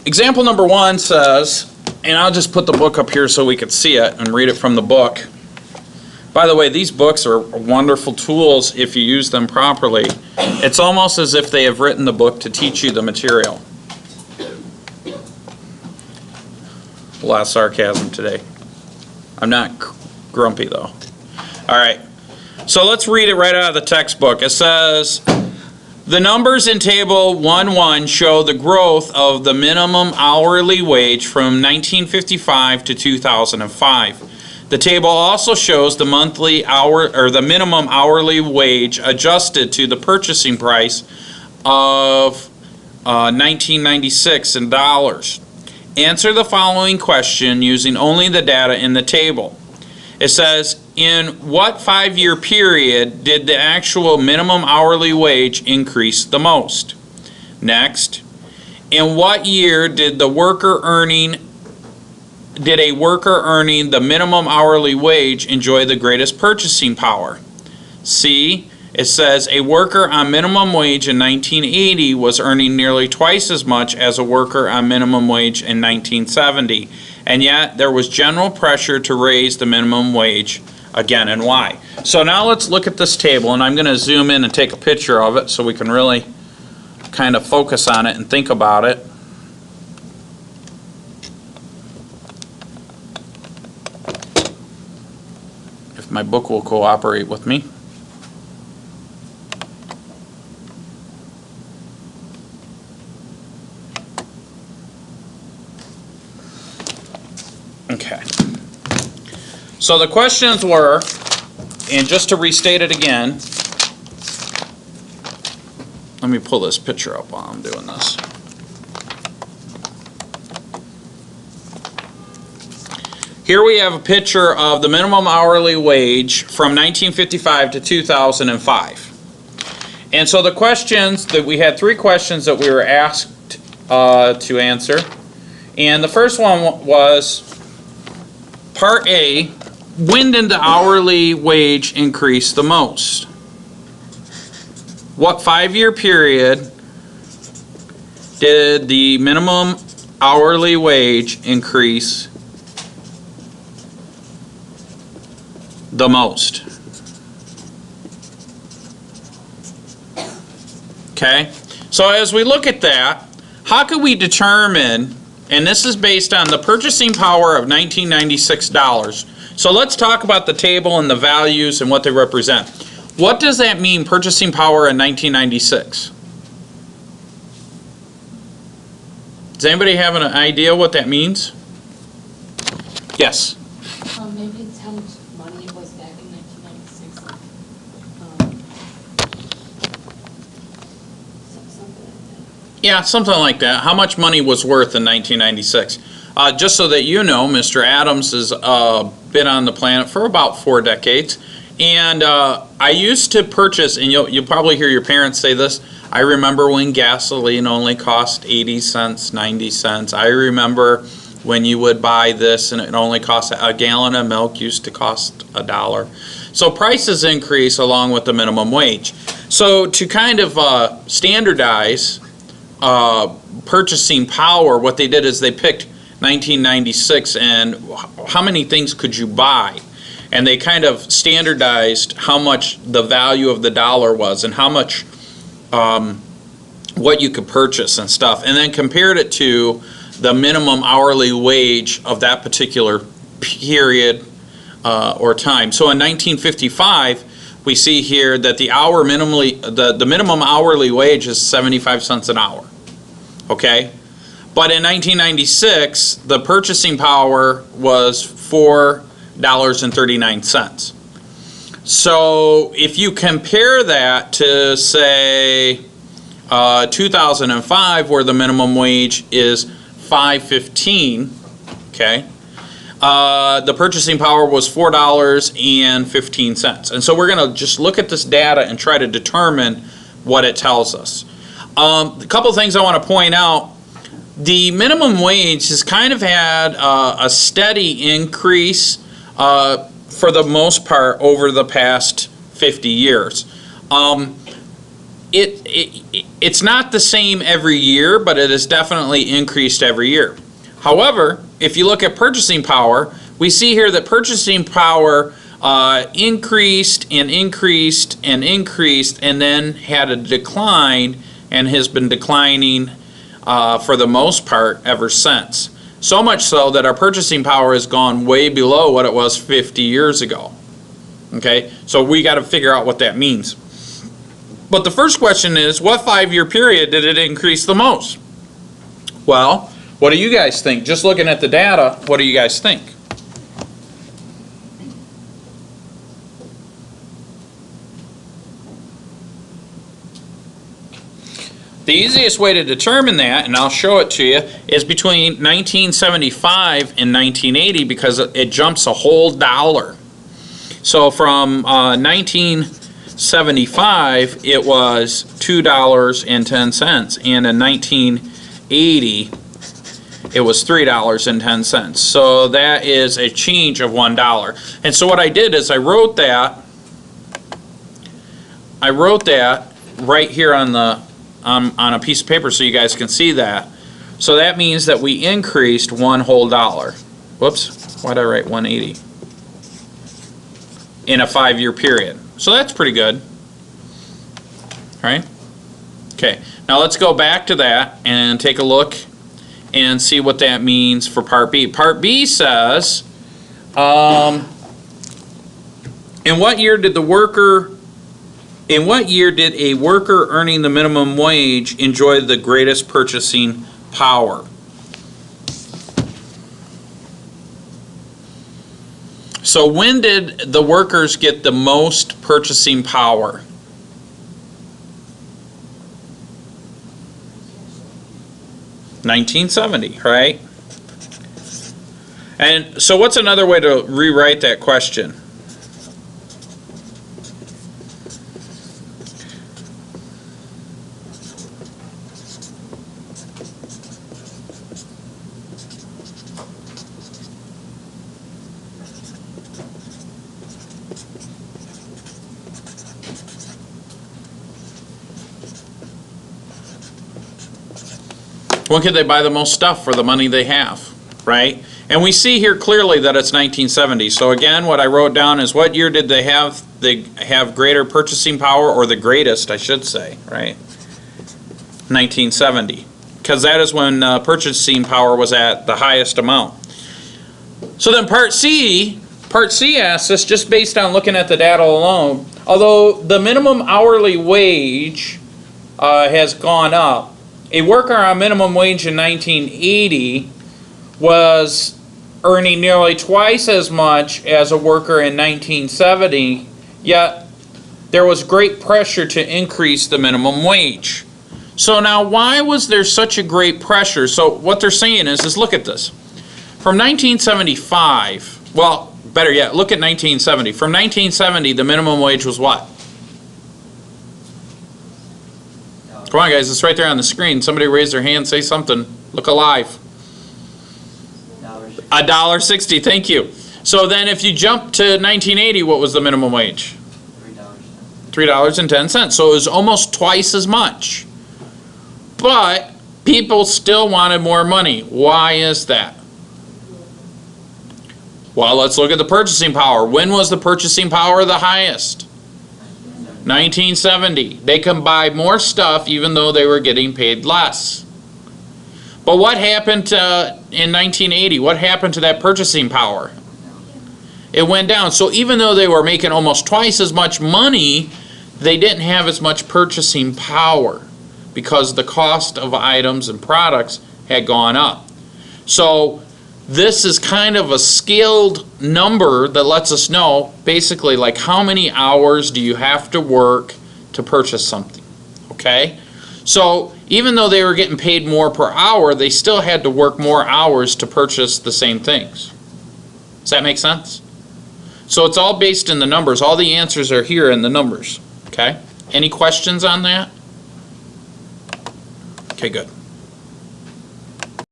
Example number 1 says, and I'll just put the book up here so we can see it and read it from the book. By the way, these books are wonderful tools if you use them properly. It's almost as if they have written the book to teach you the material. A lot of sarcasm today. I'm not grumpy though. All right, so let's read it right out of the textbook. It says, the numbers in table 1.1 show the growth of the minimum hourly wage from 1955 to 2005. The table also shows the monthly hour or the minimum hourly wage adjusted to the purchasing price of 1996 in dollars. Answer the following question using only the data in the table. It says, in what 5-year period did the actual minimum hourly wage increase the most? Next, in what year did a worker earning the minimum hourly wage enjoy the greatest purchasing power? C, it says a worker on minimum wage in 1980 was earning nearly twice as much as a worker on minimum wage in 1970, and yet there was general pressure to raise the minimum wage again, and why? So now let's look at this table, and I'm going to zoom in and take a picture of it so we can really kind of focus on it and think about it. If my book will cooperate with me. Okay. So the questions were, and just to restate it again, let me pull this picture up while I'm doing this. Here we have a picture of the minimum hourly wage from 1955 to 2005. And so the questions that we had, 3 questions that we were asked to answer. And the first one was part A, when did the hourly wage increase the most? What 5-year period did the minimum hourly wage increase the most? Okay, so as we look at that, how could we determine, and this is based on the purchasing power of $1996. So let's talk about the table and the values and what they represent. What does that mean, purchasing power in 1996? Does anybody have an idea what that means? Yes? Maybe it's how much money it was back in 1996. Something like that. Yeah, something like that. How much money was worth in 1996? Just so that you know, Mr. Adams has been on the planet for about 4 decades. And I used to purchase, and you'll probably hear your parents say this, I remember when gasoline only cost 80 cents, 90 cents. I remember when you would buy this and it only cost a gallon of milk used to cost $1. So prices increase along with the minimum wage. So to kind of standardize purchasing power, what they did is they picked 1996 and how many things could you buy? And they kind of standardized how much the value of the dollar was and how much what you could purchase and stuff, and then compared it to the minimum hourly wage of that particular period or time. So in 1955, we see here that the minimum hourly wage is 75 cents an hour. Okay, but in 1996, the purchasing power was $4.39. So if you compare that to, say, 2005, where the minimum wage is $5.15, okay, the purchasing power was $4.15. And so we're going to just look at this data and try to determine what it tells us. A couple of things I want to point out. The minimum wage has kind of had a steady increase for the most part over the past 50 years. It's not the same every year, but it has definitely increased every year. However, if you look at purchasing power, we see here that purchasing power increased and increased and increased and then had a decline and has been declining for the most part ever since. So much so that our purchasing power has gone way below what it was 50 years ago. Okay, so we got to figure out what that means. But the first question is, what 5-year period did it increase the most? Well, what do you guys think? Just looking at the data, what do you guys think? The easiest way to determine that, and I'll show it to you, is between 1975 and 1980 because it jumps a whole dollar. So from 1975 it was $2.10, and in 1980 it was $3.10. So that is a change of $1. And so what I did is I wrote that right here on the on a piece of paper so you guys can see that. So that means that we increased $1 whole. Whoops, why did I write 180? In a 5-year period. So that's pretty good. All right? Okay, now let's go back to that and take a look and see what that means for Part B. Part B says, in what year did a worker earning the minimum wage enjoy the greatest purchasing power? So when did the workers get the most purchasing power? $1970, right? And so what's another way to rewrite that question? When could they buy the most stuff for the money they have, right? And we see here clearly that it's 1970. So again, what I wrote down is what year did they have greater purchasing power, or the greatest, I should say, right? 1970, because that is when purchasing power was at the highest amount. So then Part C asks us, just based on looking at the data alone, although the minimum hourly wage has gone up, a worker on minimum wage in 1980 was earning nearly twice as much as a worker in 1970, yet there was great pressure to increase the minimum wage. So now, why was there such a great pressure? So what they're saying is look at this. From 1975, well, better yet, look at 1970. From 1970, the minimum wage was what? Come on, guys, it's right there on the screen. Somebody raise their hand, say something. Look alive. $1.60, thank you. So then if you jump to 1980, what was the minimum wage? $3.10. So it was almost twice as much. But people still wanted more money. Why is that? Well, let's look at the purchasing power. When was the purchasing power the highest? 1970. They can buy more stuff even though they were getting paid less. But what happened in 1980? What happened to that purchasing power? It went down. So even though they were making almost twice as much money, they didn't have as much purchasing power because the cost of items and products had gone up. So this is kind of a scaled number that lets us know basically like how many hours do you have to work to purchase something, okay? So even though they were getting paid more per hour, they still had to work more hours to purchase the same things. Does that make sense? So it's all based in the numbers. All the answers are here in the numbers, okay? Any questions on that? Okay, good.